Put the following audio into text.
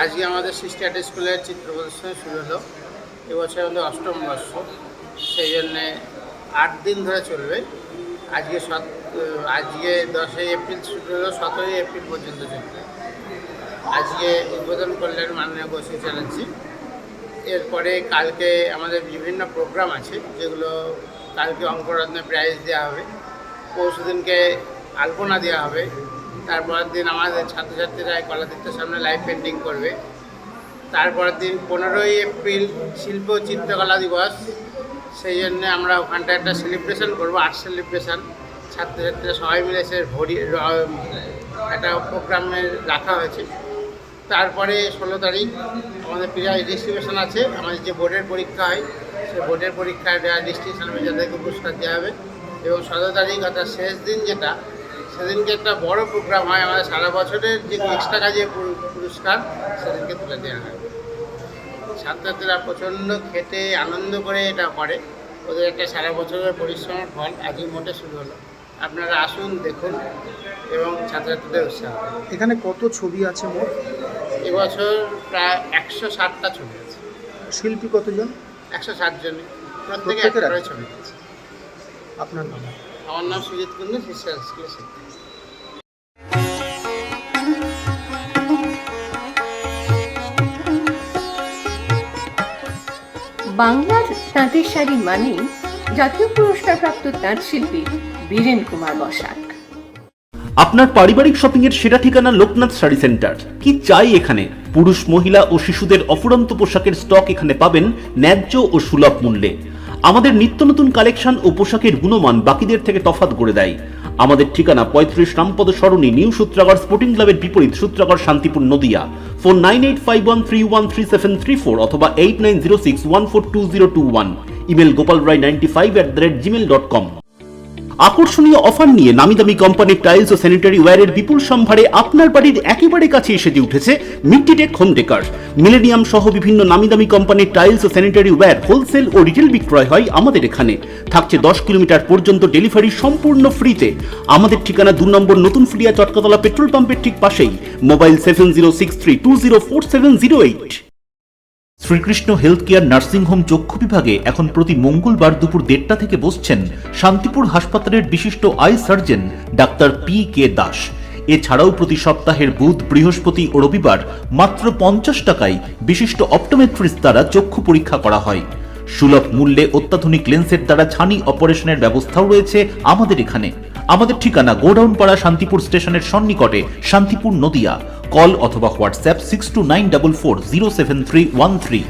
আজকে আমাদের সিস্টার স্কুলের চিত্র প্রদর্শনী শুরু হলো। এবছর আমাদের অষ্টম বর্ষ, সেই জন্যে 8 দিন ধরে চলবে। আজকে 10ই এপ্রিল শুরু হলো, 17ই এপ্রিল পর্যন্ত চলবে। আজকে উদ্বোধন করলেন মাননীয় কৌশিক চ্যাটার্জি। এরপরে কালকে আমাদের বিভিন্ন প্রোগ্রাম আছে, যেগুলো কালকে অঙ্করত্নে প্রাইজ দেওয়া হবে, পরশু দিনকে আলপনা দেওয়া হবে, তারপরের দিন আমাদের ছাত্রছাত্রীরা কলাতীর্থের সামনে লাইভ পেন্টিং করবে। তারপরের দিন 15ই এপ্রিল শিল্প চিত্রকলা দিবস, সেই জন্যে আমরা ওখানটা একটা সেলিব্রেশন করবো, আর্ট সেলিব্রেশন। ছাত্রছাত্রীরা সবাই মিলে সে একটা প্রোগ্রামে রাখা হয়েছে। তারপরে 16 তারিখ আমাদের প্রাইজ ডিস্ট্রিবিউশন আছে। আমাদের যে বোর্ডের পরীক্ষা হয়, সেই বোর্ডের পরীক্ষায় ডিস্ট্রিবিউশন হবে, যাদেরকে পুরস্কার দেওয়া হবে। এবং 17 তারিখ অর্থাৎ শেষ দিন যেটা, সেদিনকে একটা বড় প্রোগ্রাম হয়, আমাদের সারা বছরের যে এক্সট্রা কাজের পুরস্কার সেদিনকে তুলে দেওয়া হয়। ছাত্রছাত্রীরা প্রচণ্ড খেটে আনন্দ করে এটা করে, ওদের একটা সারা বছরের পরিশ্রমের ফল আজই মোটে শুরু হলো। আপনারা আসুন, দেখুন এবং ছাত্রছাত্রীদের উৎসাহ। এখানে কত ছবি আছে মোট? এবছর প্রায় 160টা ছবি আছে। শিল্পী কতজন? 160 জনই, প্রত্যেকে প্রত্যেকের একটা করে আছে? ছবি আছে। আপনার নাম? আমার নাম সুজিত কুন্ডু, সিস্টার স্কুলের শিক্ষক। বাংলার তাঁতের শাড়ি মানেই জাতীয় পুরস্কারপ্রাপ্ত তাঁত শিল্পী বীরেন কুমার বসাক। আপনার পারিবারিক শপিং এর সেরা ঠিকানা লোকনাথ শাড়ি সেন্টার। কি চাই এখানে? পুরুষ, মহিলা ও শিশুদের অফুরন্ত পোশাকের স্টক এখানে পাবেন ন্যায্য ও সুলভ মূল্যে। আমাদের নিত্য নতুন কালেকশন ও পোশাকের গুণমান বাকিদের থেকে তফাৎ করে দেয়। আমাদের ঠিকানা 35 রামপদ সরণি, নিউ সূত্রাগড় স্পোর্টিং ক্লাবের বিপরীত, সূত্রাগড়, শান্তিপুর, নদিয়া। ফোন 9851313734 অথবা 8906142021। Email gopalrai95@gmail.com। আকর্ষণীয় অফার নিয়ে নামি দামি কোম্পানির টাইলস ও স্যানিটারি ওয়্যারের বিপুল সম্ভারে আপনার বাড়ির একেবারে কাছে এসে উঠেছে মিট্টিটেক হোম ডেকার। মিলেনিয়াম সহ বিভিন্ন নামি দামি কোম্পানির টাইলস ও স্যানিটারি ওয়্যার হোলসেল ও রিটেল বিক্রয় হয় আমাদের এখানে। থাকছে 10 কিলোমিটার পর্যন্ত ডেলিভারি সম্পূর্ণ ফ্রিতে। আমাদের ঠিকানা 2 নম্বর নতুন ফুলিয়া চটকাতলা পেট্রোল পাম্পের ঠিক পাশেই। Mobile 7063204708। Srikrishna health care nursing home চক্ষু বিভাগে এখন প্রতি মঙ্গলবার দুপুর 1:30টা থেকে বসছেন শান্তিপুর হাসপাতালের বিশিষ্ট I surgeon doctor PK. Das. এছাড়াও প্রতি সপ্তাহের বুধ, বৃহস্পতি ও রবিবার মাত্র 50 টাকায় বিশিষ্ট অপটোমেট্রিস্ট দ্বারা চক্ষু পরীক্ষা করা হয়। সুলভ মূল্যে অত্যাধুনিক লেন্সের দ্বারা ছানি অপারেশনের ব্যবস্থাও রয়েছে আমাদের এখানে। আমাদের ঠিকানা গোডাউন পাড়া, শান্তিপুর স্টেশনের সন্নিকটে, শান্তিপুর, নদিয়া। কল অথবা হোয়াটসঅ্যাপ 6294407313।